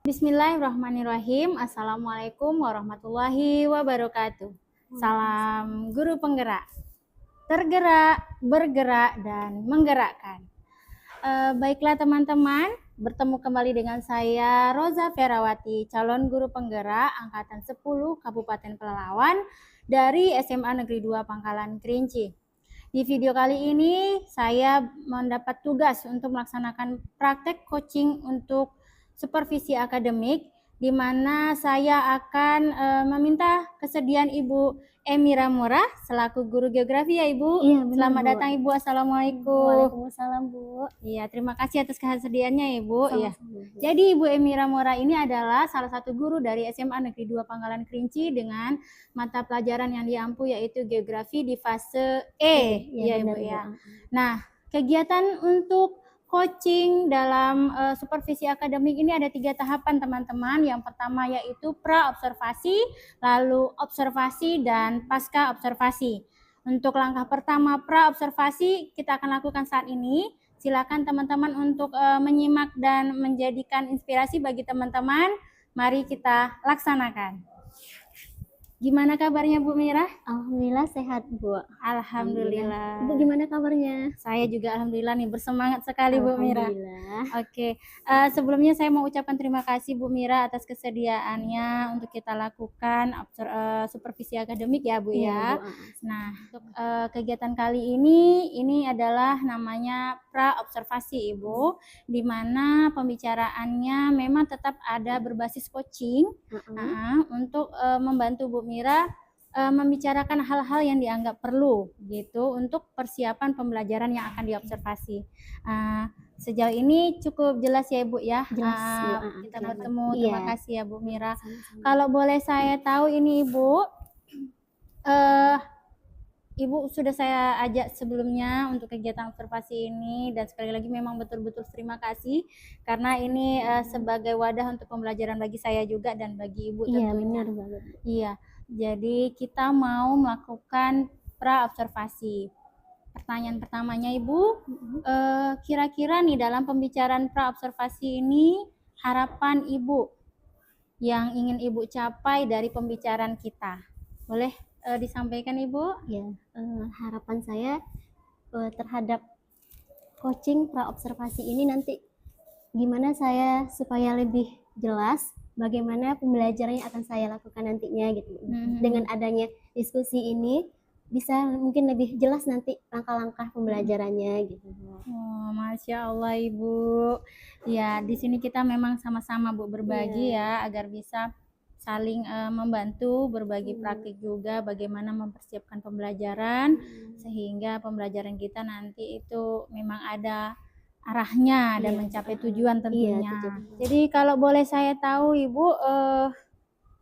Bismillahirrahmanirrahim. Assalamualaikum warahmatullahi wabarakatuh. Salam guru penggerak. Tergerak, bergerak, dan menggerakkan. Baiklah teman-teman, bertemu kembali dengan saya Roza Ferawati, calon guru penggerak Angkatan 10 Kabupaten Pelalawan dari SMA Negeri 2 Pangkalan Kerinci. Di video kali ini saya mendapat tugas untuk melaksanakan praktek coaching untuk supervisi akademik, di mana saya akan meminta kesediaan Ibu Emira Murah selaku guru geografi ya Ibu. Iya, benar, Selamat Bu. datang Ibu. Assalamualaikum. Waalaikumsalam, Bu. Iya, terima kasih atas kesediaannya Ibu. Iya. Sama-sama, Bu. Jadi Ibu Emira Murah ini adalah salah satu guru dari SMA Negeri 2 Pangkalan Kerinci dengan mata pelajaran yang diampu yaitu geografi di fase E. Iya, Ibu benar, ya. Bu. Nah, kegiatan untuk coaching dalam supervisi akademik ini ada 3 tahapan teman-teman. Yang pertama yaitu pra-observasi, lalu observasi, dan pasca observasi. Untuk langkah pertama pra-observasi kita akan lakukan saat ini. Silakan teman-teman untuk menyimak dan menjadikan inspirasi bagi teman-teman. Mari kita laksanakan. Gimana kabarnya Bu Mira? Alhamdulillah sehat, Bu. Alhamdulillah. Ibu gimana kabarnya? Saya juga alhamdulillah nih bersemangat sekali Bu Mira. Alhamdulillah. Oke, sebelumnya saya mau ucapkan terima kasih Bu Mira atas kesediaannya untuk kita lakukan supervisi akademik ya Bu Iya, ya. Bu. Nah, untuk kegiatan kali ini adalah namanya pra-observasi Ibu, di mana pembicaraannya memang tetap ada berbasis coaching untuk membantu Bu Mira membicarakan hal-hal yang dianggap perlu gitu untuk persiapan pembelajaran yang akan diobservasi. Sejauh ini cukup jelas ya Ibu ya. Jelas, Bu. Kita bertemu. Iya. Terima kasih ya Bu Mira. Sama-sama. Kalau boleh saya tahu ini Ibu, Ibu sudah saya ajak sebelumnya untuk kegiatan observasi ini, dan sekali lagi memang betul-betul terima kasih karena ini sebagai wadah untuk pembelajaran bagi saya juga dan bagi Ibu Iya, tentunya. benar banget. Iya, jadi kita mau melakukan pra-observasi. Pertanyaan pertamanya Ibu, kira-kira nih dalam pembicaraan pra-observasi ini harapan Ibu yang ingin Ibu capai dari pembicaraan kita. Boleh disampaikan Ibu? Ya, harapan saya terhadap coaching pra-observasi ini nanti gimana saya supaya lebih jelas bagaimana pembelajaran yang akan saya lakukan nantinya gitu. Dengan adanya diskusi ini bisa mungkin lebih jelas nanti langkah-langkah pembelajarannya gitu. Oh, Masya Allah Ibu. Ya, di sini kita memang sama-sama Bu berbagi ya agar bisa saling membantu, berbagi praktik juga bagaimana mempersiapkan pembelajaran sehingga pembelajaran kita nanti itu memang ada arahnya dan mencapai tujuan tentunya. Jadi kalau boleh saya tahu Ibu,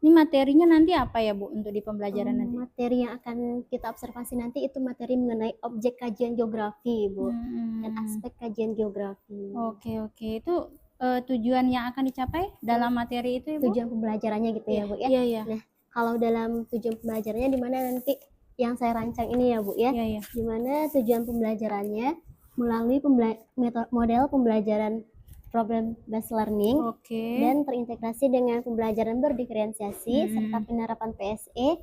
ini materinya nanti apa ya Bu untuk di pembelajaran nanti? Materi yang akan kita observasi nanti itu materi mengenai objek kajian geografi, Bu, dan aspek kajian geografi. Oke. Itu tujuan yang akan dicapai dalam materi itu Ibu? Tujuan pembelajarannya gitu ya Bu ya. Iya. Nah, kalau dalam tujuan pembelajarannya di mana nanti yang saya rancang ini ya Bu ya. Iya. Di mana tujuan pembelajarannya melalui model pembelajaran problem based learning dan terintegrasi dengan pembelajaran berdiferensiasi serta penerapan PSE.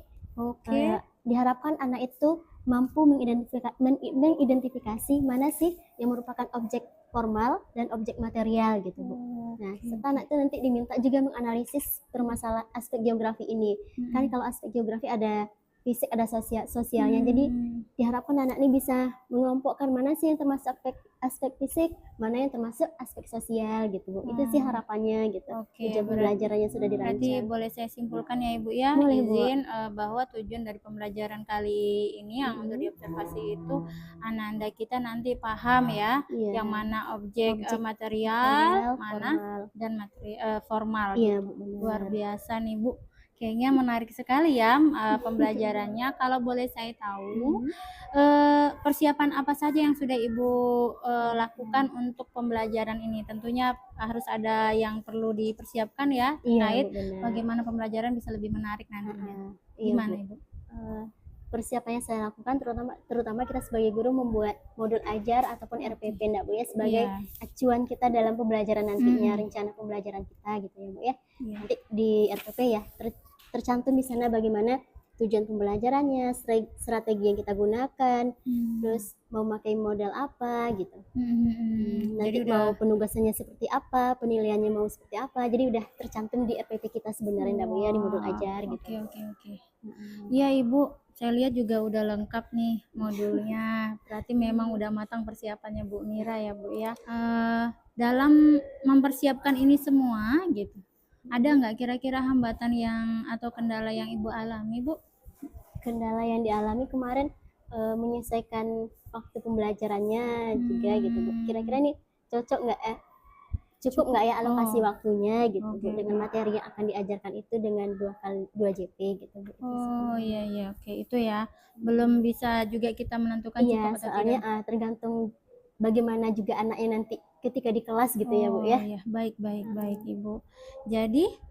Diharapkan anak itu mampu mengidentifikasi mana sih yang merupakan objek formal dan objek material gitu Bu. Nah, serta anak itu nanti diminta juga menganalisis permasalahan aspek geografi ini. Kan kalau aspek geografi ada fisik, ada sosialnya. Jadi diharapkan anak ini bisa mengelompokkan mana sih yang termasuk aspek fisik, mana yang termasuk aspek sosial gitu Bu. Itu sih harapannya gitu. Tujuan pembelajarannya sudah dirancang. Berarti boleh saya simpulkan ya Ibu ya, boleh, izin bahwa tujuan dari pembelajaran kali ini yang untuk diobservasi itu anak-anda kita nanti paham ya, yang mana objek material, mana dan formal. Iya, gitu. Bu, Luar biasa nih Bu. Kayaknya menarik sekali ya pembelajarannya. Kalau boleh saya tahu, persiapan apa saja yang sudah Ibu lakukan untuk pembelajaran ini? Tentunya harus ada yang perlu dipersiapkan ya, terkait bagaimana pembelajaran bisa lebih menarik nantinya. Gimana Ibu? persiapannya saya lakukan, terutama kita sebagai guru membuat modul ajar ataupun RPP Ndak Bu ya, sebagai Iya. acuan kita dalam pembelajaran nantinya, rencana pembelajaran kita gitu ya Bu ya. Iya. Nanti di RPP ya tercantum di sana bagaimana tujuan pembelajarannya, strategi yang kita gunakan, terus mau pakai model apa gitu. Nanti Jadi mau penugasannya seperti apa, penilaiannya mau seperti apa, jadi udah tercantum di RPP kita sebenarnya Ndak Bu ya, di modul ajar gitu. Oke. Iya Ibu, saya lihat juga udah lengkap nih modulnya. Berarti memang udah matang persiapannya Bu Mira ya Bu ya. Dalam mempersiapkan ini semua gitu, ada nggak kira-kira hambatan yang atau kendala yang Ibu alami Bu? Kendala yang dialami kemarin menyesuaikan waktu pembelajarannya juga gitu Bu. Kira-kira nih cocok nggak cukup nggak ya alokasi waktunya gitu Bu, dengan materi yang akan diajarkan itu dengan 2 JP gitu Bu. Iya oke, itu ya belum bisa juga kita menentukan cukup atau soalnya tidak. tergantung bagaimana juga anaknya nanti ketika di kelas gitu ya Bu ya. Iya, baik Ibu. Jadi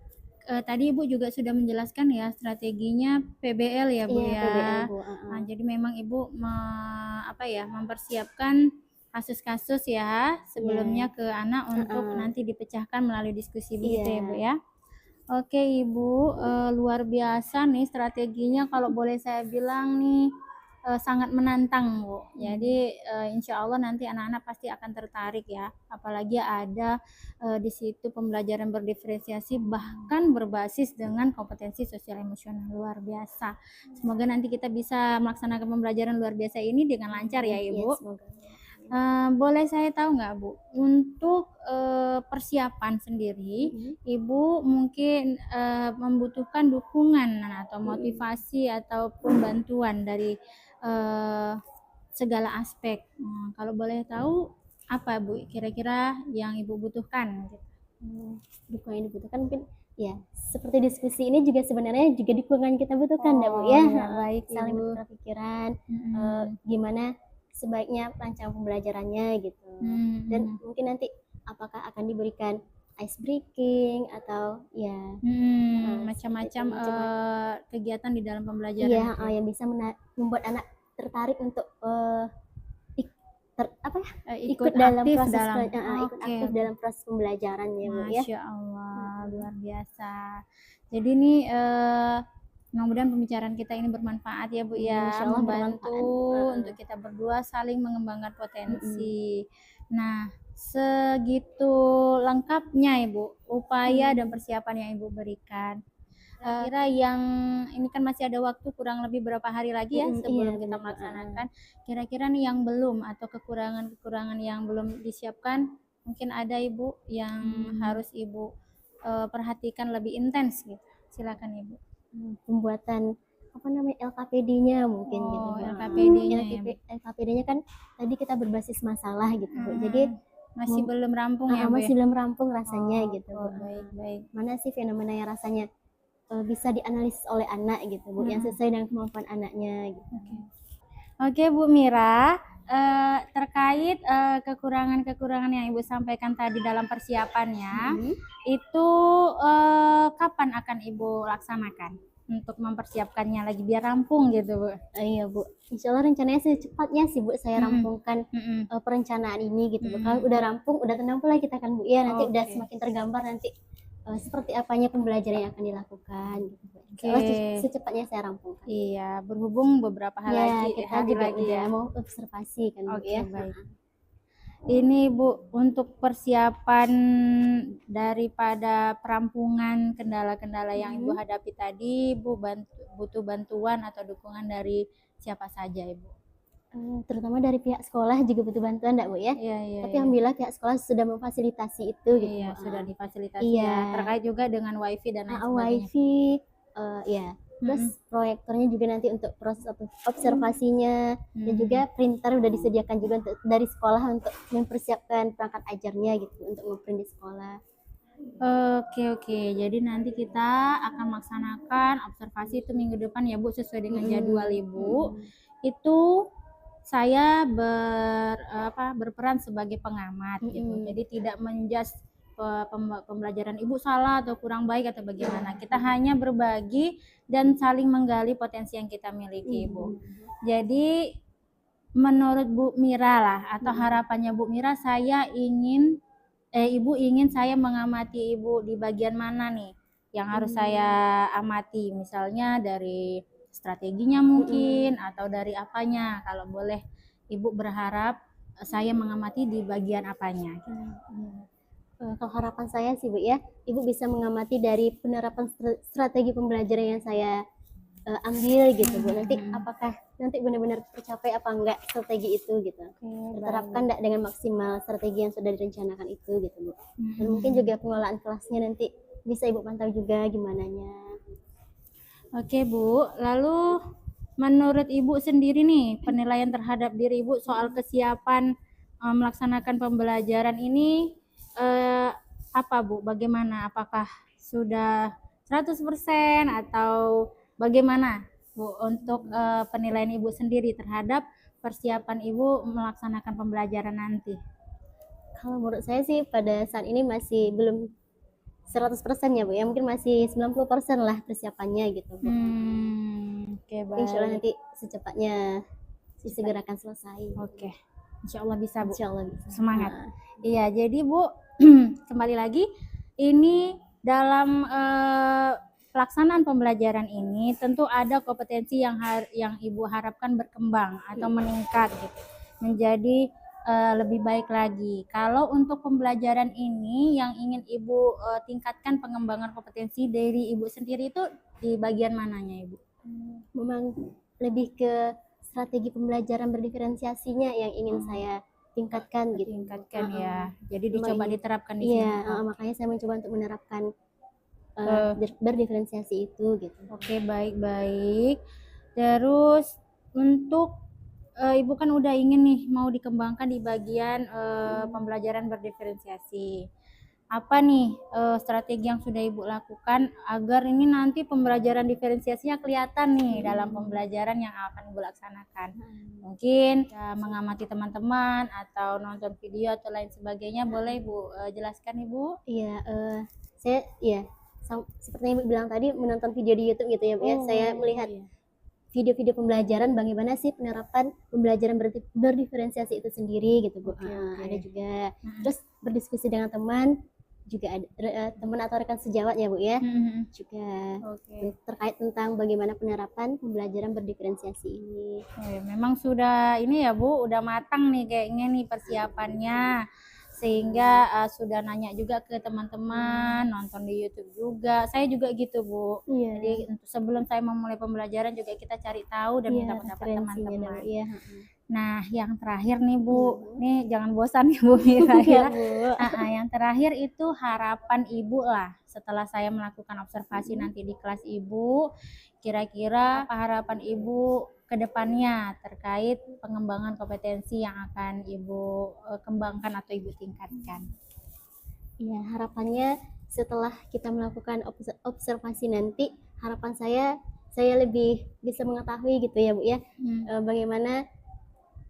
tadi Ibu juga sudah menjelaskan ya strateginya PBL ya Bu ya. PBL Bu. Nah, jadi memang Ibu mempersiapkan kasus-kasus ya sebelumnya ke anak untuk nanti dipecahkan melalui diskusi begitu ya Bu ya. Oke Ibu, luar biasa nih strateginya, kalau boleh saya bilang nih sangat menantang Bu. Jadi insya Allah nanti anak-anak pasti akan tertarik ya, apalagi ada di situ pembelajaran berdiferensiasi bahkan berbasis dengan kompetensi sosial emosional, luar biasa. Semoga nanti kita bisa melaksanakan pembelajaran luar biasa ini dengan lancar ya Ibu. Semoga. Boleh saya tahu nggak Bu, untuk persiapan sendiri, Ibu mungkin membutuhkan dukungan atau motivasi ataupun bantuan dari segala aspek. Kalau boleh tahu apa Bu kira-kira yang Ibu butuhkan? Dukungan yang dibutuhkan mungkin ya seperti diskusi ini juga sebenarnya juga dukungan kita butuhkan Bu ya. Baik saling Ibu. bertukar pikiran, gimana sebaiknya rancangan pembelajarannya gitu. Dan mungkin nanti apakah akan diberikan ice breaking atau ya macam-macam kegiatan di dalam pembelajaran. Iya, yang bisa membuat anak tertarik untuk ikut dalam proses aktif dalam proses pembelajaran ya Bu ya. Masya Allah, luar biasa. Jadi ini mudah-mudahan pembicaraan kita ini bermanfaat ya Bu ya, membantu untuk kita berdua saling mengembangkan potensi. Nah, segitu lengkapnya Ibu upaya dan persiapan yang Ibu berikan. Kira yang ini kan masih ada waktu kurang lebih berapa hari lagi ya sebelum kita melaksanakan. Kira-kira nih yang belum atau kekurangan yang belum disiapkan, mungkin ada Ibu yang harus Ibu perhatikan lebih intens gitu. Silakan Ibu. Pembuatan LKPD-nya mungkin gitu. LKPD-nya kan tadi kita berbasis masalah gitu Bu. Jadi masih belum rampung ya Bu. Masih belum rampung rasanya gitu Bu. Baik. Mana sih fenomena yang rasanya bisa dianalisis oleh anak gitu Bu, yang sesuai dengan kemampuan anaknya gitu. Oke Bu Mira, terkait kekurangan-kekurangan yang Ibu sampaikan tadi dalam persiapannya, itu kapan akan Ibu laksanakan untuk mempersiapkannya lagi biar rampung gitu Bu? Iya Bu, insya Allah rencananya secepatnya sih Bu saya rampungkan perencanaan ini gitu Bu. Kalau udah rampung, udah tenang pula kita kan Bu ya, nanti udah semakin tergambar nanti seperti apanya pembelajaran yang akan dilakukan gitu Bu. Secepatnya saya rampungkan. Iya, berhubung beberapa hal lagi kita juga lagi mau observasi kan Bu ya. Baik. Ini Bu, untuk persiapan daripada perampungan kendala-kendala yang Ibu hadapi tadi, Bu butuh bantuan atau dukungan dari siapa saja Ibu? Terutama dari pihak sekolah juga butuh bantuan enggak Bu ya? Tapi alhamdulillah pihak sekolah sudah memfasilitasi itu gitu. Iya, sudah difasilitasi ya. Terkait juga dengan wifi dan lain sebagainya. Wifi terus proyektornya juga nanti untuk proses observasinya, dan juga printer udah disediakan juga dari sekolah untuk mempersiapkan perangkat ajarnya gitu untuk ngeprint di sekolah. Oke. Jadi nanti kita akan melaksanakan observasi itu minggu depan ya Bu, sesuai dengan jadwal Ibu. Itu saya berperan sebagai pengamat gitu. Jadi tidak menjudge pembelajaran Ibu salah atau kurang baik atau bagaimana. Kita hanya berbagi dan saling menggali potensi yang kita miliki, Ibu. Jadi menurut Bu Mira lah, atau harapannya Bu Mira, Ibu ingin saya mengamati Ibu di bagian mana nih yang harus saya amati, misalnya dari strateginya mungkin atau dari apanya. Kalau boleh Ibu berharap saya mengamati di bagian apanya. Kalau harapan saya sih Bu ya, Ibu bisa mengamati dari penerapan strategi pembelajaran yang saya ambil gitu Bu. Nanti apakah nanti benar-benar tercapai apa enggak strategi itu gitu. Terterapkan enggak dengan maksimal strategi yang sudah direncanakan itu gitu Bu. Dan mungkin juga pengelolaan kelasnya nanti bisa Ibu pantau juga gimananya. Oke Bu, lalu menurut Ibu sendiri nih, penilaian terhadap diri Ibu soal kesiapan melaksanakan pembelajaran ini apa Bu? Bagaimana? Apakah sudah 100% atau bagaimana Bu untuk penilaian Ibu sendiri terhadap persiapan Ibu melaksanakan pembelajaran nanti? Kalau menurut saya sih pada saat ini masih belum 100% ya Bu ya, mungkin masih 90% lah persiapannya gitu Bu. Oke, baik. Insya Allah nanti secepatnya disegerakan selesai. Oke, Insya Allah bisa Bu. Insya Allah bisa. Semangat. Iya, jadi Bu kembali lagi, ini dalam pelaksanaan pembelajaran ini tentu ada kompetensi yang Ibu harapkan berkembang atau meningkat gitu, menjadi lebih baik lagi. Kalau untuk pembelajaran ini yang ingin Ibu tingkatkan pengembangan kompetensi dari Ibu sendiri itu di bagian mananya Ibu? Memang lebih ke strategi pembelajaran berdiferensiasinya yang ingin saya tingkatkan gitu. Tingkatkan ya. Jadi dicoba diterapkan di sini. Iya, makanya saya mencoba untuk menerapkan berdiferensiasi itu gitu. Oke, baik-baik. Terus untuk Ibu kan udah ingin nih mau dikembangkan di bagian pembelajaran berdiferensiasi. Apa nih strategi yang sudah Ibu lakukan agar ini nanti pembelajaran diferensiasinya kelihatan nih dalam pembelajaran yang akan Ibu laksanakan? Mungkin mengamati teman-teman atau nonton video atau lain sebagainya, boleh Ibu jelaskan Ibu? Iya, saya seperti yang Ibu bilang tadi, menonton video di YouTube gitu ya Bu ya. Saya melihat video-video pembelajaran bagaimana sih penerapan pembelajaran berdiferensiasi itu sendiri gitu Bu. Ada juga terus berdiskusi dengan teman, juga ada teman atau rekan sejawat ya Bu ya, juga terkait tentang bagaimana penerapan pembelajaran berdiferensiasi ini. Memang sudah ini ya Bu, udah matang nih kayaknya nih persiapannya, sehingga sudah nanya juga ke teman-teman, nonton di YouTube juga. Saya juga gitu Bu. Jadi sebelum saya memulai pembelajaran juga kita cari tahu dan minta pendapat teman-teman. Nah, yang terakhir nih Bu, nih jangan bosan ya Bu Mira ya. Yang terakhir itu harapan Ibu lah setelah saya melakukan observasi nanti di kelas Ibu. Kira-kira apa harapan Ibu ke depannya terkait pengembangan kompetensi yang akan Ibu kembangkan atau Ibu tingkatkan? Ya, harapannya setelah kita melakukan observasi nanti, harapan saya lebih bisa mengetahui gitu ya Bu ya, bagaimana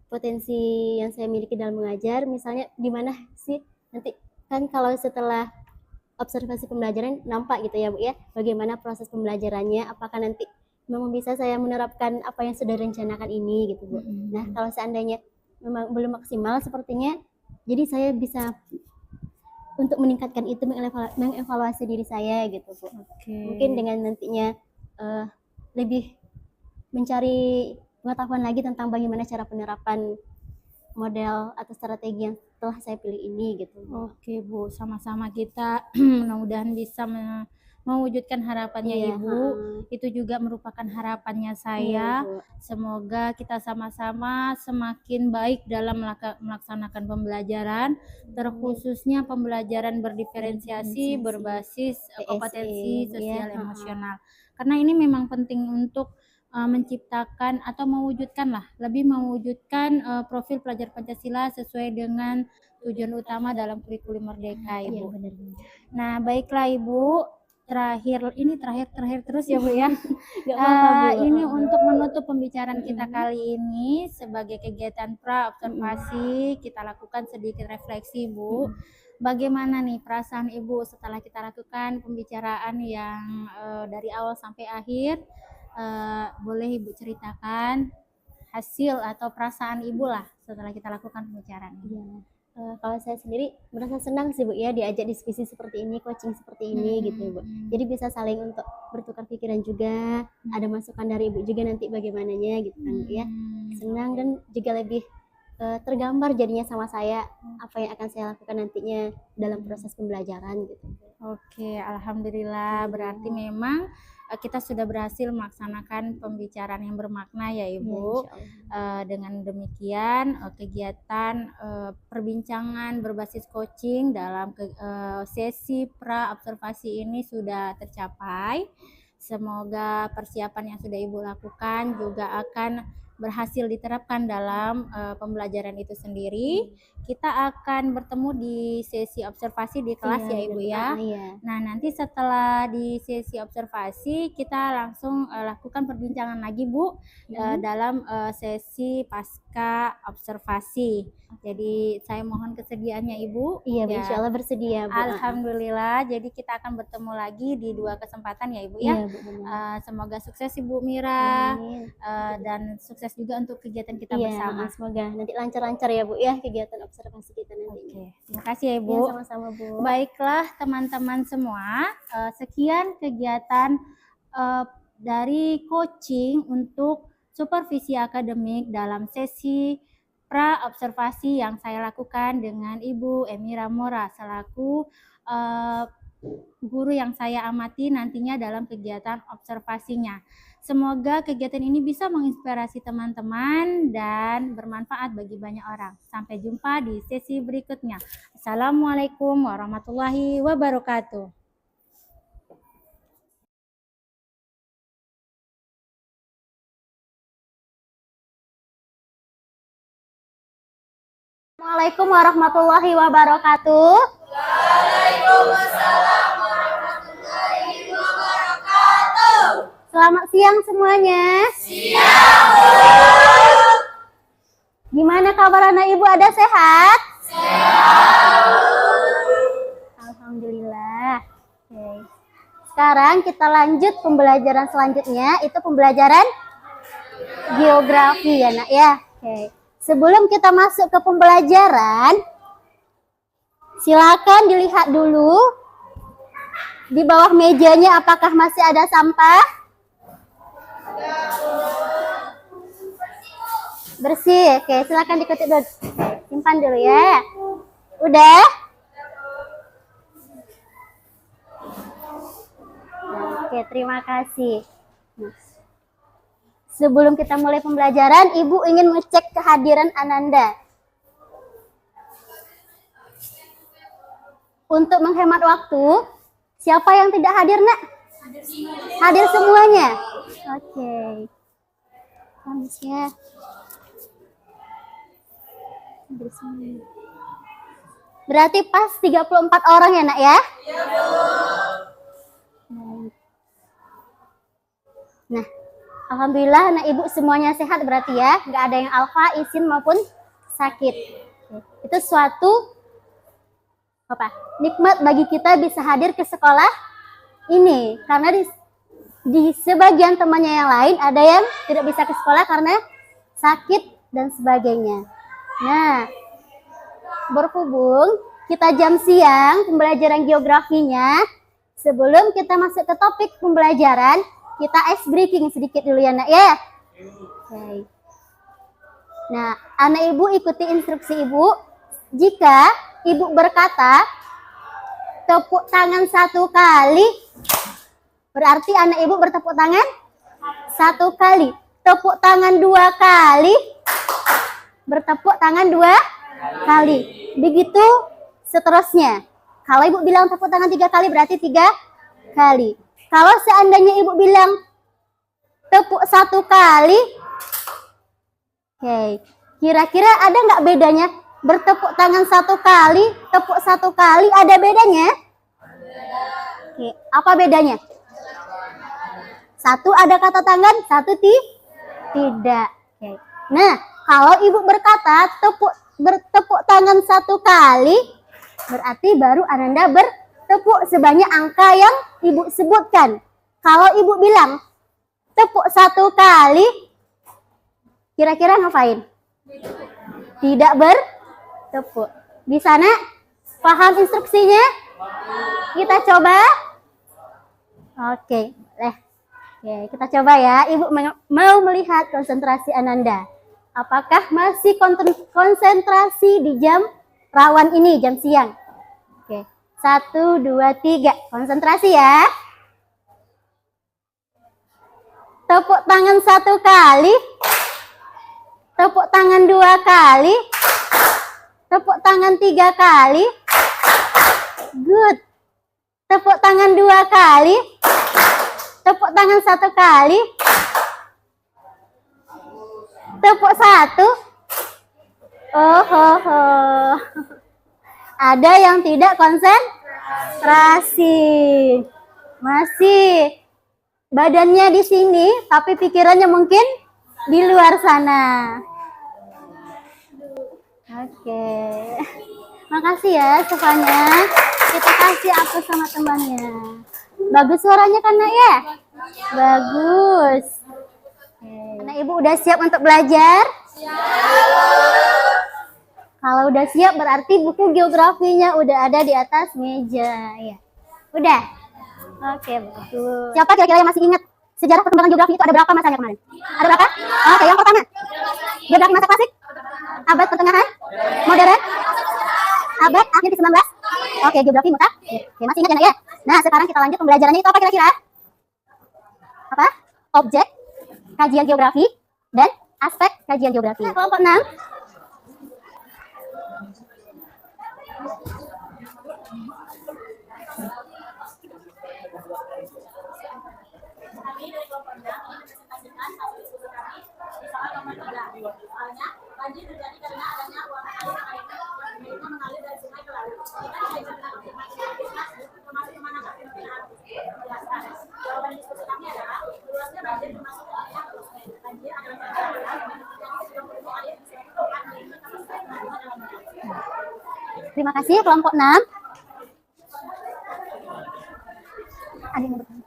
potensi yang saya miliki dalam mengajar, misalnya di mana sih nanti kan kalau setelah observasi pembelajaran nampak gitu ya Bu ya, bagaimana proses pembelajarannya, apakah nanti memang bisa saya menerapkan apa yang sudah direncanakan ini gitu Bu. Nah, kalau seandainya memang belum maksimal sepertinya, jadi saya bisa untuk meningkatkan itu, mengevaluasi diri saya gitu Bu. Mungkin dengan nantinya lebih mencari pengetahuan lagi tentang bagaimana cara penerapan model atau strategi yang telah saya pilih ini gitu. Oke Bu, sama-sama kita mudah-mudahan bisa mewujudkan harapannya Ibu. Itu juga merupakan harapannya saya. Semoga kita sama-sama semakin baik dalam melaksanakan pembelajaran, terkhususnya pembelajaran berdiferensiasi berbasis kompetensi sosial emosional. Karena ini memang penting untuk menciptakan atau lebih mewujudkan profil pelajar Pancasila sesuai dengan tujuan utama dalam kurikulum Merdeka Ibu. Nah, baiklah Ibu, terakhir terus ya Bu ya. Ini untuk menutup pembicaraan kita kali ini sebagai kegiatan observasi, kita lakukan sedikit refleksi Bu. bagaimana nih perasaan Ibu setelah kita lakukan pembicaraan yang dari awal sampai akhir? Boleh Ibu ceritakan hasil atau perasaan Ibu lah setelah kita lakukan pembicaraan ini. Ya. Kalau saya sendiri merasa senang sih Bu ya diajak diskusi seperti ini, coaching seperti ini gitu Bu. Jadi bisa saling untuk bertukar pikiran juga, ada masukan dari Ibu juga nanti bagaimananya gitu kan Bu ya. Senang dan juga lebih tergambar jadinya sama saya apa yang akan saya lakukan nantinya dalam proses pembelajaran gitu. Oke, alhamdulillah berarti memang kita sudah berhasil melaksanakan pembicaraan yang bermakna ya Ibu. Dengan demikian kegiatan perbincangan berbasis coaching dalam sesi pra observasi ini sudah tercapai. Semoga persiapan yang sudah Ibu lakukan juga akan berhasil diterapkan dalam pembelajaran itu sendiri. Kita akan bertemu di sesi observasi di kelas ya Ibu ya. Nah, nanti setelah di sesi observasi kita langsung lakukan perbincangan lagi Bu dalam sesi pasca observasi. Jadi saya mohon kesediaannya Ibu. Iya, ya. Insya Allah bersedia Bu. Alhamdulillah. Jadi kita akan bertemu lagi di 2 kesempatan ya Ibu ya. Iya, Bu, semoga sukses Ibu Mira dan sukses juga untuk kegiatan kita bersama. Semoga nanti lancar-lancar ya Bu ya kegiatan observasi kita nanti. Oke, terima kasih ya Ibu. Ya, sama-sama Bu. Baiklah teman-teman semua, sekian kegiatan dari coaching untuk supervisi akademik dalam sesi pra observasi yang saya lakukan dengan Ibu Emira Mora selaku guru yang saya amati nantinya dalam kegiatan observasinya. Semoga kegiatan ini bisa menginspirasi teman-teman dan bermanfaat bagi banyak orang. Sampai jumpa di sesi berikutnya. Assalamualaikum warahmatullahi wabarakatuh. Assalamualaikum warahmatullahi wabarakatuh. Waalaikumsalam warahmatullahi wabarakatuh. Selamat siang semuanya. Siang. Gimana kabar anak ibu, ada sehat? Sehat. Alhamdulillah. Oke. Sekarang kita lanjut pembelajaran selanjutnya, itu pembelajaran geografi ya nak ya. Oke. Sebelum kita masuk ke pembelajaran, silakan dilihat dulu di bawah mejanya apakah masih ada sampah? Bersih. Oke, silakan diketik dulu. Simpan dulu ya. Udah? Oke, terima kasih. Sebelum kita mulai pembelajaran, Ibu ingin mengecek kehadiran Ananda. Untuk menghemat waktu, siapa yang tidak hadir, Nak? Hadir semuanya. Oke. Bagus ya. Berarti pas 34 orang ya, Nak ya? Iya, Bu. Nah, alhamdulillah anak ibu semuanya sehat berarti ya, nggak ada yang alfa, isin maupun sakit. Itu suatu nikmat bagi kita bisa hadir ke sekolah ini, karena di sebagian temannya yang lain ada yang tidak bisa ke sekolah karena sakit dan sebagainya. Nah, berhubung kita jam siang pembelajaran geografinya, sebelum kita masuk ke topik pembelajaran, kita ice breaking sedikit dulu ya nak ya. Okay. Nah, anak ibu ikuti instruksi ibu. Jika ibu berkata tepuk tangan 1 kali, berarti anak ibu bertepuk tangan 1 kali. Tepuk tangan 2 kali, bertepuk tangan 2 kali. Begitu seterusnya. Kalau ibu bilang tepuk tangan 3 kali, berarti 3 kali. Kalau seandainya ibu bilang tepuk 1 kali, oke, kira-kira ada nggak bedanya? Bertepuk tangan 1 kali, tepuk 1 kali, ada bedanya? Oke, apa bedanya? 1 ada kata tangan, 1 tidak. Oke. Nah, kalau ibu berkata bertepuk tangan 1 kali, Berarti baru Ananda bertepuk sebanyak angka yang ibu sebutkan. Kalau ibu bilang tepuk 1 kali, kira-kira ngapain? Tidak bertepuk. Di sana paham instruksinya? Kita coba. Oke, kita coba ya. Ibu mau melihat konsentrasi Ananda. Apakah masih konsentrasi di jam rawan ini, jam siang? Oke, 1, 2, 3. Konsentrasi ya. Tepuk tangan 1 kali. Tepuk tangan 2 kali. Tepuk tangan 3 kali. Good. Tepuk tangan 2 kali. Tepuk tangan 1 kali. Tepuk 1. Oh. Ada yang tidak konsentrasi. Masih badannya di sini, tapi pikirannya mungkin di luar sana. Oke. Makasih ya semuanya. Kita kasih aku sama temannya. Bagus suaranya kan Nak ya? Bagus. Nah, Ibu udah siap untuk belajar? Kalau udah siap berarti buku geografinya udah ada di atas meja ya. Udah? Oke, bagus. Siapa kira-kira yang masih ingat sejarah perkembangan geografi itu ada berapa masanya kemarin? Ada berapa? Oke, yang pertama. Geografi masa klasik? Abad pertengahan? Modern? Abad akhir ke-19? Oke, geografi mutak. Oke, masih ingat ya, Nak ya? Nah, sekarang kita lanjut pembelajarannya itu apa kira-kira? Apa? Objek kajian geografi dan aspek kajian geografi. Kelompok 6. Terima kasih kelompok 6. Ada yang mau bertanya?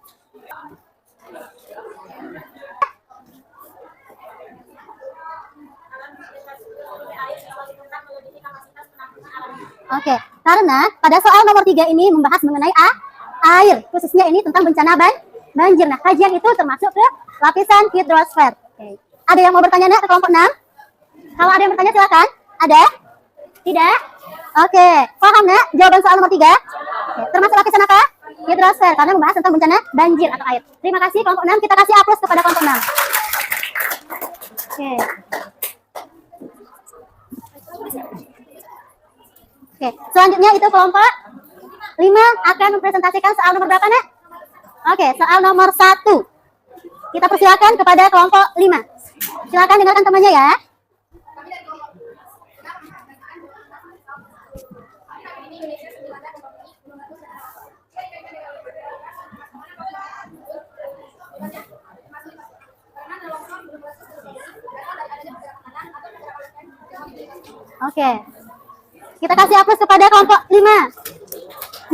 Oke, karena pada soal nomor 3 ini membahas mengenai air, khususnya ini tentang bencana banjir. Nah, kajian itu termasuk ke lapisan hidrosfer. Oke. Ada yang mau bertanya Nak ke kelompok 6? Kalau ada yang bertanya silakan. Ada? Tidak? Oke, paham Nak jawaban soal nomor 3? Oke, termasuk lapisan apa? Hidrosfer, karena membahas tentang bencana banjir atau air. Terima kasih kelompok 6, kita kasih aplaus kepada kelompok 6. Oke. Oke, selanjutnya itu kelompok 5 akan mempresentasikan soal nomor berapa, Nak? Oke, soal nomor 1. Kita persilakan kepada kelompok 5. Silakan dengarkan temannya ya. Oke. Kita kasih aplaus kepada kelompok 5.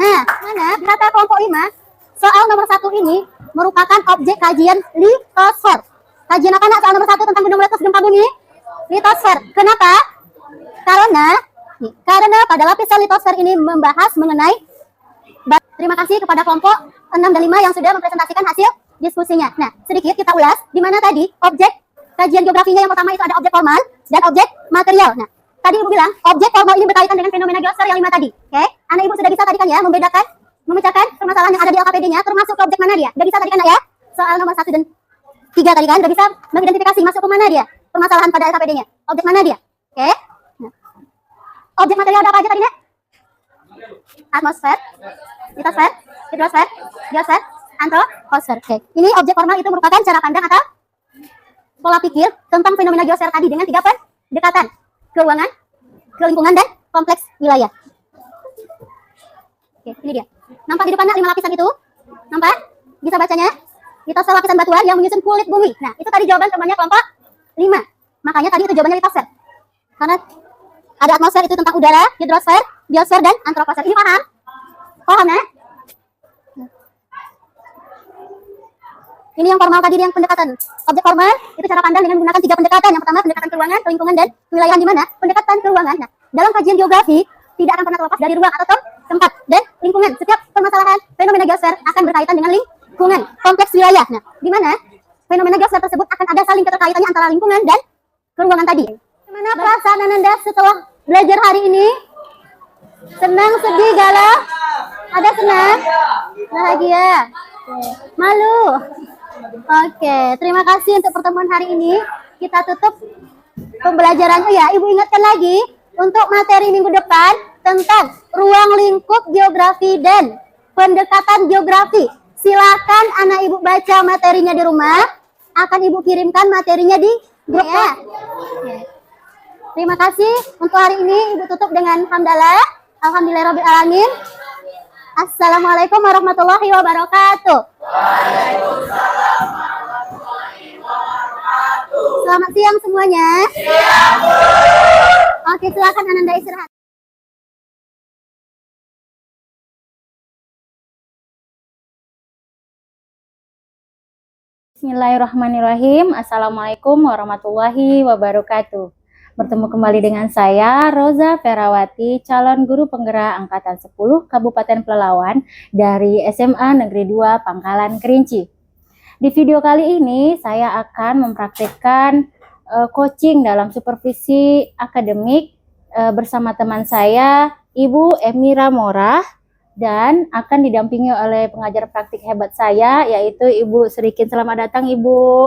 Nah, mana kata kelompok 5, soal nomor 1 ini merupakan objek kajian litosfer. Kajian apa Nak soal nomor 1 tentang gunung meletus gempa bumi? Litosfer. Kenapa? Karena pada lapisan litosfer ini membahas mengenai. Terima kasih kepada kelompok 6 dan 5 yang sudah mempresentasikan hasil diskusinya. Nah, sedikit kita ulas di mana tadi objek kajian geografinya yang pertama itu ada objek formal dan objek material. Nah, tadi Ibu bilang objek formal ini berkaitan dengan fenomena geosfer yang 5 tadi. Oke? Anak Ibu sudah bisa tadi kan ya memecahkan permasalahan yang ada di LKPD-nya termasuk ke objek mana dia? Udah bisa tadi kan ya? Soal nomor 1 dan 3 tadi kan udah bisa mengidentifikasi masuk ke mana dia? Permasalahan pada LKPD-nya. Objek mana dia? Oke? Nah. Objek material ada apa aja tadi, Nak? Atmosfer, litosfer, hidrosfer, geosfer, antroposfer. Oke. Ini objek formal itu merupakan cara pandang atau pola pikir tentang fenomena geosfer tadi dengan 3 pendekatan: keuangan, kelingkungan, dan kompleks wilayah. Oke, ini dia. Nampak di depan 5 lapisan itu? Nampak? Bisa bacanya? Litosfer lapisan batuan yang menyusun kulit bumi. Nah, itu tadi jawaban temannya kelompok 5. Makanya tadi itu jawabannya litosfer. Karena Ada atmosfer itu tentang udara, hidrosfer, biosfer, dan antroposfer. Ini paham? Paham ya? Ini yang formal tadi, yang pendekatan. Objek formal itu cara pandang dengan menggunakan 3 pendekatan. Yang pertama pendekatan ke ruangan, ke lingkungan, dan kewilayahan. Di mana pendekatan ke ruangan. Nah, dalam kajian geografi tidak akan pernah terlepas dari ruang atau tempat dan lingkungan. Setiap permasalahan fenomena geosfer akan berkaitan dengan lingkungan, kompleks wilayah. Nah, di mana fenomena geosfer tersebut akan ada saling keterkaitannya antara lingkungan dan keruangan tadi. Bagaimana perasaan Ananda setelah belajar hari ini? Senang, sedih, galau? Ada senang? Bahagia? Malu? Oke, terima kasih untuk pertemuan hari ini. Kita tutup pembelajaran. Oh ya, Ibu ingatkan lagi untuk materi minggu depan tentang ruang lingkup geografi dan pendekatan geografi. Silakan anak Ibu baca materinya di rumah. Akan Ibu kirimkan materinya di grup ya. Terima kasih untuk hari ini. Ibu tutup dengan hamdalah. Alhamdulillahirabbil alamin. Assalamualaikum warahmatullahi wabarakatuh. Selamat siang semuanya. Oke, silakan Ananda istirahat. Bismillahirrahmanirrahim. Assalamualaikum warahmatullahi wabarakatuh. Bertemu kembali dengan saya, Roza Ferawati, calon guru penggerak Angkatan 10 Kabupaten Pelalawan dari SMA Negeri 2 Pangkalan Kerinci. Di video kali ini, saya akan mempraktikkan coaching dalam supervisi akademik bersama teman saya, Ibu Emira Mora, dan akan didampingi oleh pengajar praktik hebat saya, yaitu Ibu Serikin. Selamat datang, Ibu.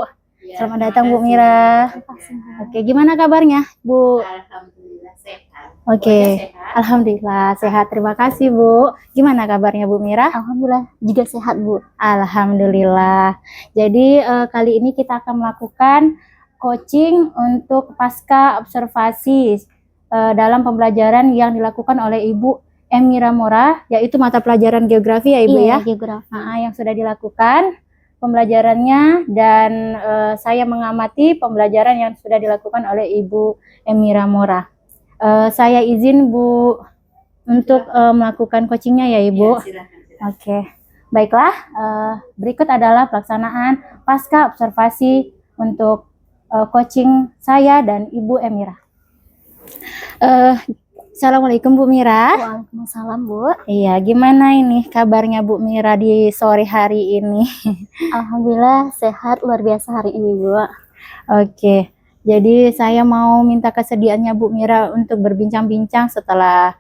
Selamat datang, Bu Mira. Oke, gimana kabarnya, Bu? Alhamdulillah sehat. Oke, alhamdulillah sehat. Terima kasih, Bu. Gimana kabarnya, Bu Mira? Alhamdulillah juga sehat, Bu. Alhamdulillah. Jadi kali ini kita akan melakukan coaching untuk pasca observasi dalam pembelajaran yang dilakukan oleh Ibu Emira Mora, yaitu mata pelajaran geografi ya, Ibu ya? Geografi. Yang sudah dilakukan pembelajarannya, dan saya mengamati pembelajaran yang sudah dilakukan oleh Ibu Emira Mora. Saya izin, Bu, untuk melakukan coachingnya ya, Ibu. Ya, silakan. Oke, baiklah. Berikut adalah pelaksanaan pasca observasi untuk coaching saya dan Ibu Emira. Assalamualaikum, Bu Mira. Waalaikumsalam, Bu. Iya, gimana ini kabarnya Bu Mira di sore hari ini? Alhamdulillah sehat luar biasa hari ini, Bu. Oke, jadi saya mau minta kesediaannya Bu Mira untuk berbincang-bincang setelah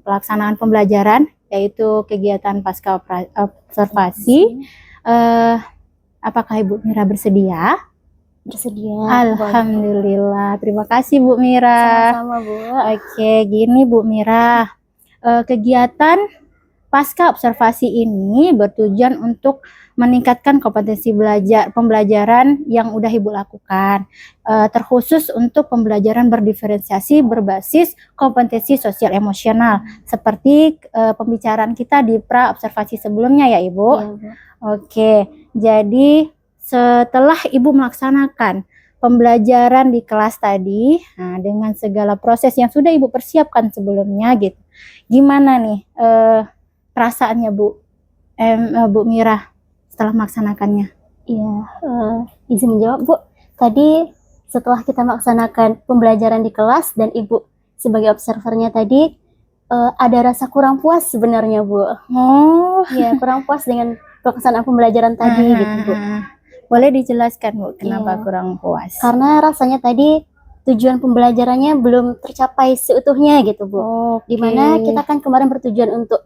pelaksanaan pembelajaran, yaitu kegiatan pasca observasi. Apakah Ibu Mira bersedia? Bersedia. Alhamdulillah, terima kasih Bu Mira. Sama-sama, Bu. Oke, gini Bu Mira, kegiatan pasca observasi ini bertujuan untuk meningkatkan kompetensi pembelajaran yang udah Ibu lakukan, terkhusus untuk pembelajaran berdiferensiasi berbasis kompetensi sosial emosional, seperti pembicaraan kita di pra observasi sebelumnya ya Ibu. Ya, Bu. Oke, jadi setelah Ibu melaksanakan pembelajaran di kelas tadi, dengan segala proses yang sudah Ibu persiapkan sebelumnya gitu, gimana nih perasaannya Bu Mira setelah melaksanakannya? Iya, izin menjawab, Bu. Tadi setelah kita melaksanakan pembelajaran di kelas dan Ibu sebagai observernya tadi, ada rasa kurang puas sebenarnya, Bu. Oh, Ya, kurang puas dengan pelaksanaan pembelajaran tadi gitu, Bu. Boleh dijelaskan Bu, kenapa Iya. kurang puas? Karena rasanya tadi tujuan pembelajarannya belum tercapai seutuhnya gitu, Bu. Oke. Dimana kita kan kemarin bertujuan untuk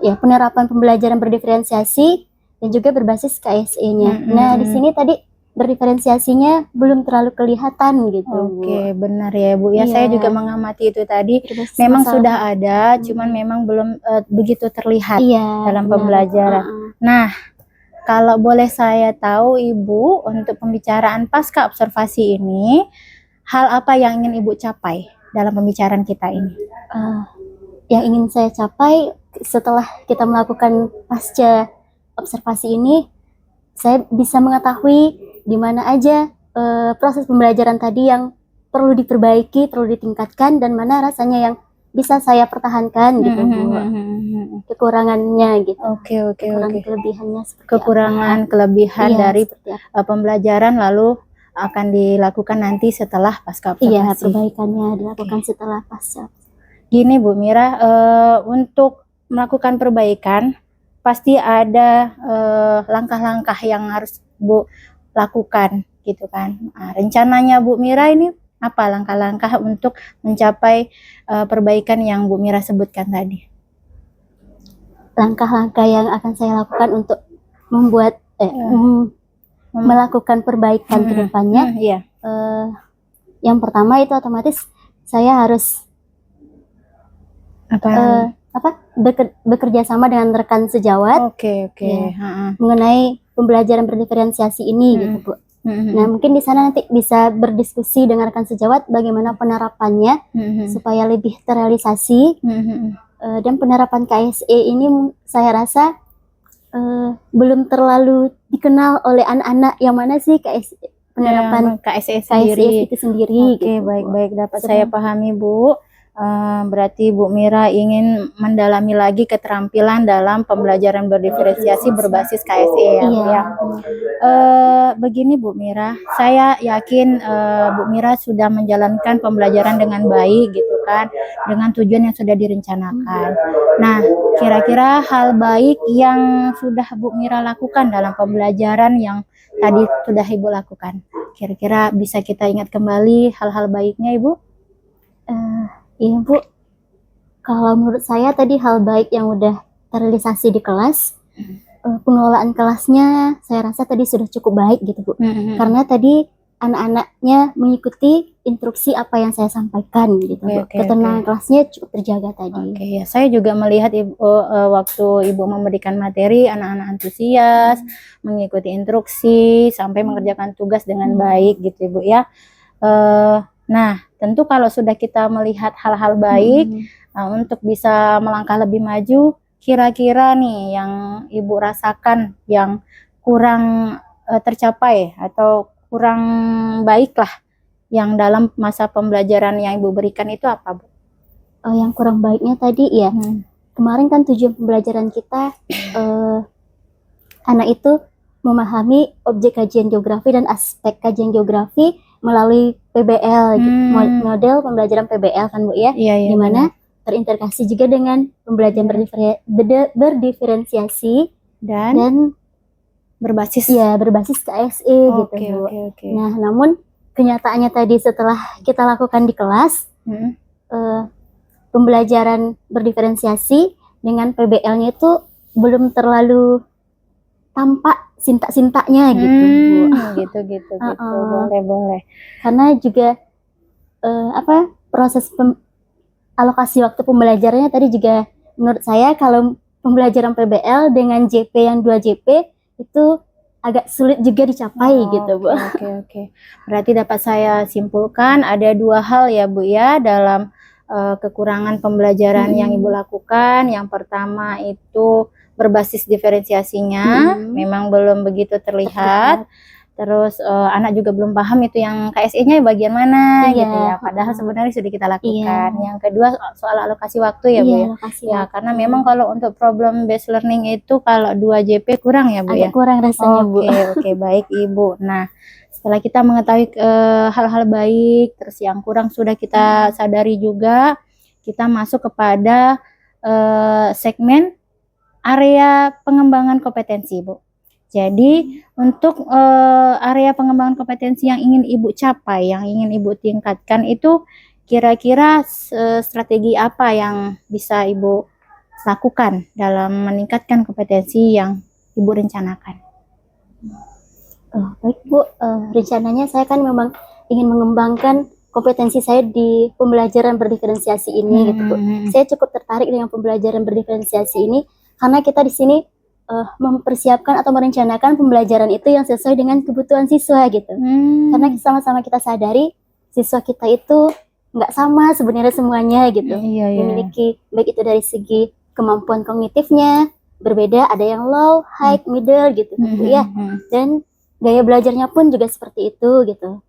ya penerapan pembelajaran berdiferensiasi dan juga berbasis KSE-nya. Nah, di sini tadi berdiferensiasinya belum terlalu kelihatan gitu, Bu. Oke, benar ya Bu. Ya, Iya. saya juga mengamati itu tadi. Berbasis Memang masalah. sudah ada, cuman memang belum begitu terlihat Iya, dalam benar. pembelajaran. Nah, kalau boleh saya tahu Ibu, untuk pembicaraan pasca observasi ini, hal apa yang ingin Ibu capai dalam pembicaraan kita ini? Yang ingin saya capai setelah kita melakukan pasca observasi ini, saya bisa mengetahui di mana aja proses pembelajaran tadi yang perlu diperbaiki, perlu ditingkatkan, dan mana rasanya yang bisa saya pertahankan gitu Bu. Kekurangannya gitu. Oke. Kekurangan kelebihannya seperti Kekurangan apa? kelebihan Iya, dari seperti apa? pembelajaran lalu akan dilakukan nanti setelah pasca Iya, observasi. perbaikannya dilakukan setelah pasca. Gini Bu Mira, untuk melakukan perbaikan pasti ada langkah-langkah yang harus Bu lakukan gitu kan. Nah, rencananya Bu Mira ini apa langkah-langkah untuk mencapai perbaikan yang Bu Mira sebutkan tadi? Langkah-langkah yang akan saya lakukan untuk membuat melakukan perbaikan ke depannya. Iya. Yang pertama itu otomatis saya harus bekerja sama dengan rekan sejawat. Oke. Ya, mengenai pembelajaran berdiferensiasi ini gitu Bu. Nah, mungkin di sana nanti bisa berdiskusi dengan rekan sejawat bagaimana penerapannya supaya lebih terrealisasi. Dan penerapan KSE ini saya rasa belum terlalu dikenal oleh anak-anak yang mana sih KSE, penerapan KSE itu sendiri. Oke, gitu, baik dapat saya pahami Bu. Berarti Bu Mira ingin mendalami lagi keterampilan dalam pembelajaran berdiferensiasi berbasis KSE ya. Begini Bu Mira, saya yakin Bu Mira sudah menjalankan pembelajaran dengan baik gitu kan, dengan tujuan yang sudah direncanakan. Nah, kira-kira hal baik yang sudah Bu Mira lakukan dalam pembelajaran yang tadi sudah Ibu lakukan, kira-kira bisa kita ingat kembali hal-hal baiknya Ibu? Iya Bu, kalau menurut saya tadi hal baik yang udah terrealisasi di kelas, pengelolaan kelasnya saya rasa tadi sudah cukup baik gitu Bu. Karena tadi anak-anaknya mengikuti instruksi apa yang saya sampaikan gitu Bu. Ketenangan kelasnya cukup terjaga tadi. Ya, saya juga melihat Ibu waktu Ibu memberikan materi, anak-anak antusias, mengikuti instruksi sampai mengerjakan tugas dengan baik gitu Ibu ya. Nah, tentu kalau sudah kita melihat hal-hal baik, untuk bisa melangkah lebih maju, kira-kira nih yang Ibu rasakan yang kurang tercapai atau kurang baik lah yang dalam masa pembelajaran yang Ibu berikan itu apa Bu? Yang kurang baiknya tadi ya, kemarin kan tujuan pembelajaran kita anak itu memahami objek kajian geografi dan aspek kajian geografi melalui PBL, model pembelajaran PBL kan Bu ya, dimana terintegrasi juga dengan pembelajaran berdiferensiasi dan berbasis KSE gitu Bu. Nah, namun kenyataannya tadi setelah kita lakukan di kelas, pembelajaran berdiferensiasi dengan PBL-nya itu belum terlalu tampak sintak-sintaknya gitu Bu. Gitu. Boleh. Karena juga proses alokasi waktu pembelajarannya tadi juga menurut saya kalau pembelajaran PBL dengan JP yang 2 JP itu agak sulit juga dicapai gitu Bu. Oke. Berarti dapat saya simpulkan ada 2 hal ya Bu ya dalam kekurangan pembelajaran yang Ibu lakukan. Yang pertama itu berbasis diferensiasinya memang belum begitu terlihat. Terus anak juga belum paham itu yang KSE-nya bagian mana gitu ya. Padahal sebenarnya sudah kita lakukan. Yang kedua soal alokasi waktu ya Bu ya. Ya, karena memang kalau untuk problem based learning itu kalau 2 JP kurang ya Bu ya. Agak kurang rasanya Bu. Oke, baik Ibu. Nah, setelah kita mengetahui hal-hal baik, terus yang kurang sudah kita sadari juga, kita masuk kepada segmen area pengembangan kompetensi Bu. Jadi untuk area pengembangan kompetensi yang ingin Ibu capai, yang ingin Ibu tingkatkan itu kira-kira strategi apa yang bisa Ibu lakukan dalam meningkatkan kompetensi yang Ibu rencanakan? Baik Bu, rencananya saya kan memang ingin mengembangkan kompetensi saya di pembelajaran berdiferensiasi ini gitu Bu. Saya cukup tertarik dengan pembelajaran berdiferensiasi ini karena kita di sini mempersiapkan atau merencanakan pembelajaran itu yang sesuai dengan kebutuhan siswa gitu. Karena sama-sama kita sadari siswa kita itu nggak sama sebenarnya semuanya gitu. Memiliki baik itu dari segi kemampuan kognitifnya berbeda, ada yang low, high, middle gitu ya. Dan gaya belajarnya pun juga seperti itu gitu.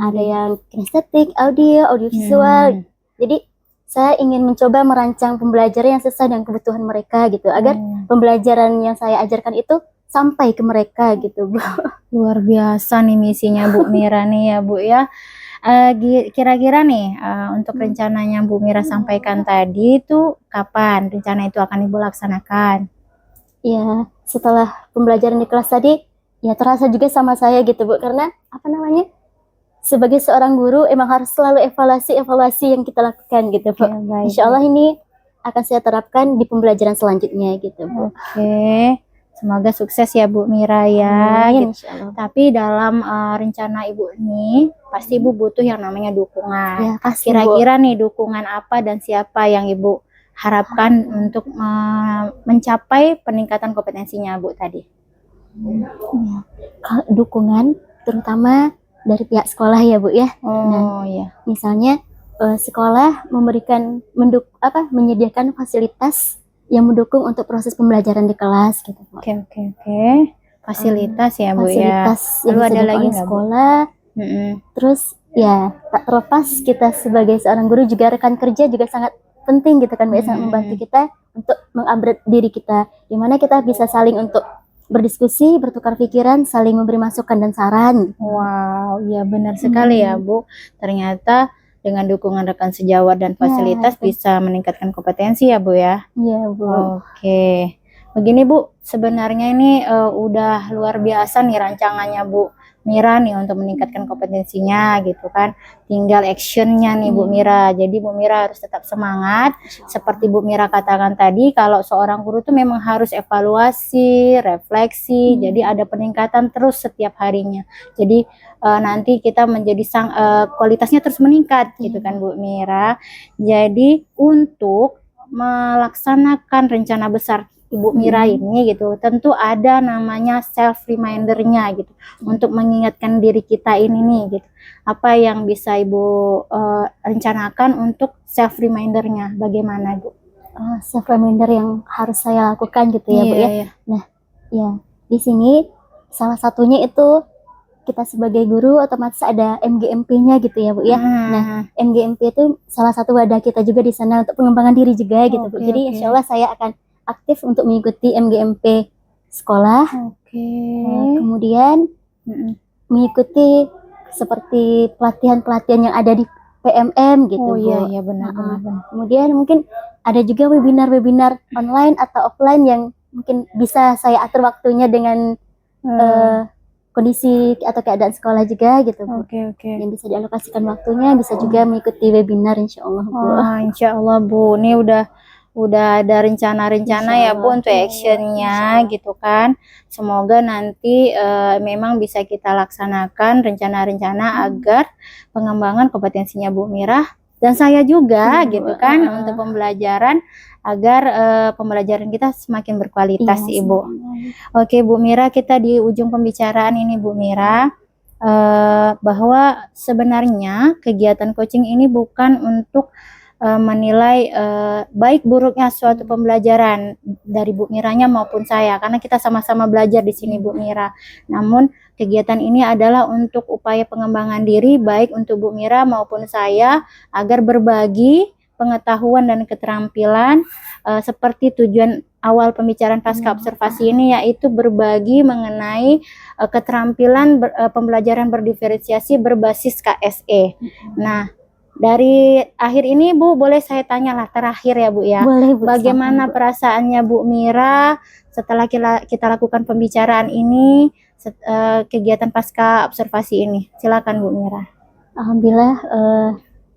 Ada yang kinestetik, audiovisual. Jadi saya ingin mencoba merancang pembelajaran yang sesuai dengan kebutuhan mereka gitu, agar pembelajaran yang saya ajarkan itu sampai ke mereka gitu, Bu. Luar biasa nih misinya Bu Mira nih ya Bu ya. Kira-kira nih untuk rencananya Bu Mira sampaikan tadi itu kapan rencana itu akan Ibu laksanakan? Ya, setelah pembelajaran di kelas tadi, ya terasa juga sama saya gitu, Bu. Karena apa namanya? Sebagai seorang guru emang harus selalu evaluasi yang kita lakukan gitu, Bu. Ya, baik. Insya Allah ini akan saya terapkan di pembelajaran selanjutnya gitu, Bu. Oke. Semoga sukses ya Bu Mira ya. Amin, Gitu. insya Allah. Tapi dalam rencana Ibu ini pasti Ibu butuh yang namanya dukungan. Ya, pasti, Bu. Kira-kira nih dukungan apa dan siapa yang Ibu harapkan untuk mencapai peningkatan kompetensinya Bu tadi? Kalau dukungan terutama dari pihak sekolah ya, Bu ya. Oh ya. Misalnya sekolah menyediakan fasilitas yang mendukung untuk proses pembelajaran di kelas gitu, Bu. Oke. Fasilitas ya Bu ya. Fasilitas Lalu yang ada disediakan lagi oleh nggak, Bu? sekolah. Terus ya tak terlepas kita sebagai seorang guru juga rekan kerja juga sangat penting gitu kan, Bu, sangat membantu kita untuk mengupgrade diri kita, dimana kita bisa saling untuk berdiskusi, bertukar pikiran, saling memberi masukan dan saran. Wow, ya benar sekali ya Bu. Ternyata dengan dukungan rekan sejawat dan fasilitas bisa meningkatkan kompetensi ya Bu ya. Iya, Bu. Oke. Begini Bu, sebenarnya ini udah luar biasa nih rancangannya Bu Mira nih untuk meningkatkan kompetensinya gitu kan. Tinggal actionnya nih Bu Mira. Jadi Bu Mira harus tetap semangat. Seperti Bu Mira katakan tadi, kalau seorang guru tuh memang harus evaluasi, refleksi. Jadi ada peningkatan terus setiap harinya. Jadi nanti kita menjadi kualitasnya terus meningkat gitu kan Bu Mira. Jadi untuk melaksanakan rencana besar Ibu Mira ini gitu, tentu ada namanya self remindernya gitu, untuk mengingatkan diri kita ini nih gitu. Apa yang bisa Ibu rencanakan untuk self remindernya? Bagaimana Bu? Self reminder yang harus saya lakukan gitu ya, Bu ya. Iya. Nah, ya di sini salah satunya itu kita sebagai guru otomatis ada MGMP-nya gitu ya, Bu ya. Nah, MGMP itu salah satu wadah kita juga di sana untuk pengembangan diri juga gitu, Bu. Jadi insya Allah saya akan aktif untuk mengikuti MGMP sekolah. Kemudian mengikuti seperti pelatihan-pelatihan yang ada di PMM gitu, Bu. Iya benar. Kemudian mungkin ada juga webinar-webinar online atau offline yang mungkin bisa saya atur waktunya dengan kondisi atau keadaan sekolah juga gitu, Bu. Yang bisa dialokasikan waktunya, bisa juga mengikuti webinar insya Allah, Bu. Insya Allah Bu, ini udah ada rencana-rencana ya Bu untuk actionnya gitu kan. Semoga nanti memang bisa kita laksanakan rencana-rencana agar pengembangan kompetensinya Bu Mira dan saya juga gitu kan untuk pembelajaran, agar pembelajaran kita semakin berkualitas Ibu. Oke Bu Mira, kita di ujung pembicaraan ini Bu Mira, bahwa sebenarnya kegiatan coaching ini bukan untuk menilai baik buruknya suatu pembelajaran dari Bu Miranya maupun saya, karena kita sama-sama belajar di sini Bu Mira. Namun kegiatan ini adalah untuk upaya pengembangan diri baik untuk Bu Mira maupun saya, agar berbagi pengetahuan dan keterampilan seperti tujuan awal pembicaraan pasca observasi ini, yaitu berbagi mengenai keterampilan pembelajaran berdiferensiasi berbasis KSE. Nah, dari akhir ini Bu, boleh saya tanya lah terakhir ya Bu ya. Boleh, Bu. Bagaimana perasaannya Bu Mira setelah kita lakukan pembicaraan ini, kegiatan pasca observasi ini? Silakan Bu Mira. Alhamdulillah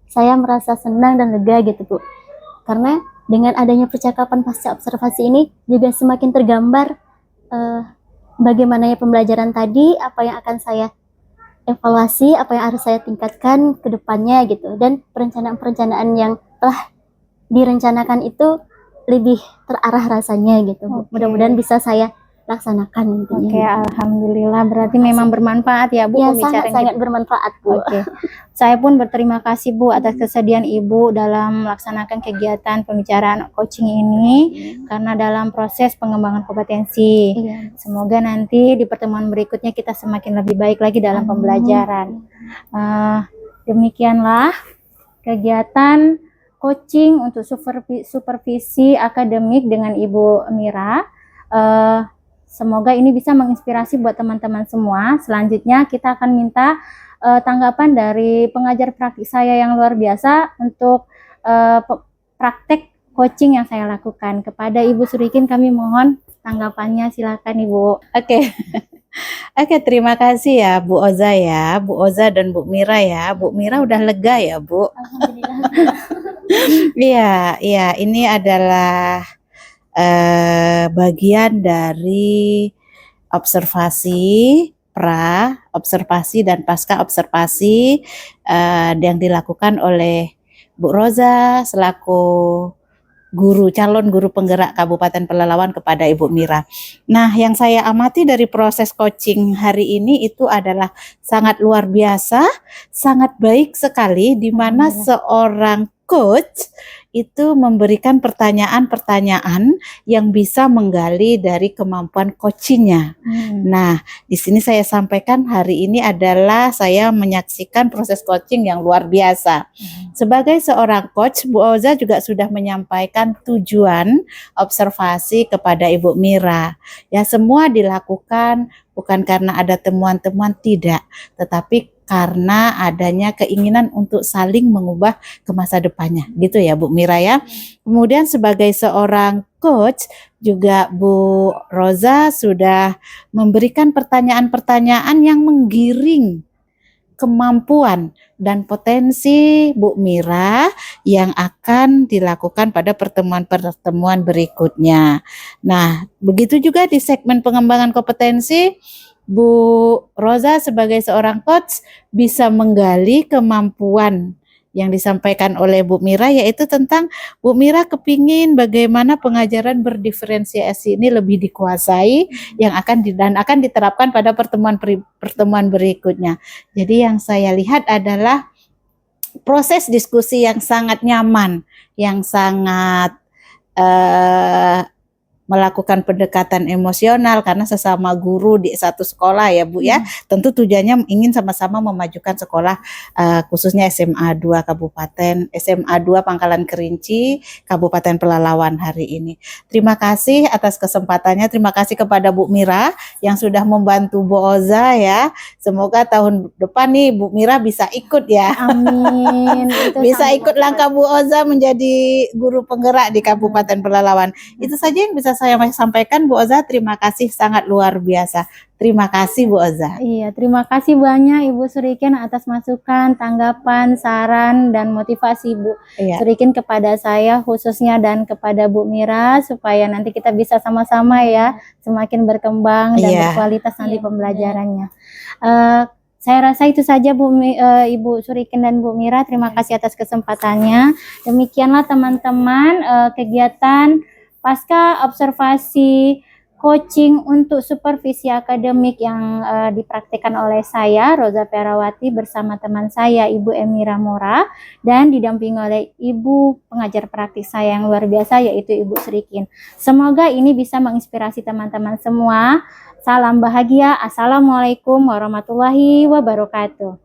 saya merasa senang dan lega gitu, Bu. Karena dengan adanya percakapan pasca observasi ini juga semakin tergambar bagaimana pembelajaran tadi, apa yang akan saya evaluasi, apa yang harus saya tingkatkan ke depannya gitu, dan perencanaan-perencanaan yang telah direncanakan itu lebih terarah rasanya gitu. Mudah-mudahan bisa saya laksanakan Oke, intinya. alhamdulillah berarti memang bermanfaat ya Bu Ya, pembicaraan sangat-sangat kita. bermanfaat, Bu. Oke, saya pun berterima kasih Bu atas kesediaan Ibu dalam melaksanakan kegiatan pembicaraan coaching ini karena dalam proses pengembangan kompetensi. Iya. Semoga nanti di pertemuan berikutnya kita semakin lebih baik lagi dalam pembelajaran. Demikianlah kegiatan coaching untuk supervisi akademik dengan Ibu Mira. Semoga ini bisa menginspirasi buat teman-teman semua. Selanjutnya kita akan minta tanggapan dari pengajar praktik saya yang luar biasa untuk praktek coaching yang saya lakukan. Kepada Ibu Surikin kami mohon tanggapannya, silakan Ibu. Oke. Oke, terima kasih ya Bu Oza ya, Bu Oza dan Bu Mira ya. Bu Mira udah lega ya, Bu? Alhamdulillah. Iya, ini adalah bagian dari observasi, observasi dan pasca observasi yang dilakukan oleh Bu Roza selaku calon guru penggerak Kabupaten Pelalawan kepada Ibu Mira. Nah, yang saya amati dari proses coaching hari ini itu adalah sangat luar biasa, sangat baik sekali, di mana seorang coach itu memberikan pertanyaan-pertanyaan yang bisa menggali dari kemampuan coachingnya. Nah, di sini saya sampaikan hari ini adalah saya menyaksikan proses coaching yang luar biasa. Sebagai seorang coach, Bu Oza juga sudah menyampaikan tujuan observasi kepada Ibu Mira. Ya, semua dilakukan bukan karena ada temuan-temuan, tidak, tetapi karena adanya keinginan untuk saling mengubah ke masa depannya, gitu ya Bu Mira ya. Kemudian sebagai seorang coach juga Bu Roza sudah memberikan pertanyaan-pertanyaan yang menggiring kemampuan dan potensi Bu Mira yang akan dilakukan pada pertemuan-pertemuan berikutnya. Nah, begitu juga di segmen pengembangan kompetensi, Bu Roza sebagai seorang coach bisa menggali kemampuan yang disampaikan oleh Bu Mira, yaitu tentang Bu Mira kepingin bagaimana pengajaran berdiferensiasi ini lebih dikuasai yang akan diterapkan pada pertemuan berikutnya. Jadi yang saya lihat adalah proses diskusi yang sangat nyaman, yang sangat melakukan pendekatan emosional karena sesama guru di satu sekolah ya Bu ya. Tentu tujuannya ingin sama-sama memajukan sekolah khususnya SMA 2 Kabupaten, SMA 2 Pangkalan Kerinci, Kabupaten Pelalawan hari ini. Terima kasih atas kesempatannya, terima kasih kepada Bu Mira yang sudah membantu Bu Oza ya. Semoga tahun depan nih Bu Mira bisa ikut ya. Amin. Bisa ikut langkah Bu Oza menjadi guru penggerak di Kabupaten Pelalawan. Itu saja yang bisa saya sampaikan Bu Oza. Terima kasih, sangat luar biasa. Terima kasih Bu Oza. Iya, terima kasih banyak Ibu Surikin atas masukan, tanggapan, saran, dan motivasi Bu Surikin kepada saya khususnya dan kepada Bu Mira supaya nanti kita bisa sama-sama ya semakin berkembang dan berkualitas nanti pembelajarannya. Saya rasa itu saja Ibu Surikin dan Bu Mira. Terima kasih atas kesempatannya. Demikianlah teman-teman kegiatan pasca observasi coaching untuk supervisi akademik yang dipraktikkan oleh saya, Roza Perawati, bersama teman saya, Ibu Emira Mora, dan didampingi oleh Ibu pengajar praktik saya yang luar biasa, yaitu Ibu Surikin. Semoga ini bisa menginspirasi teman-teman semua. Salam bahagia. Assalamualaikum warahmatullahi wabarakatuh.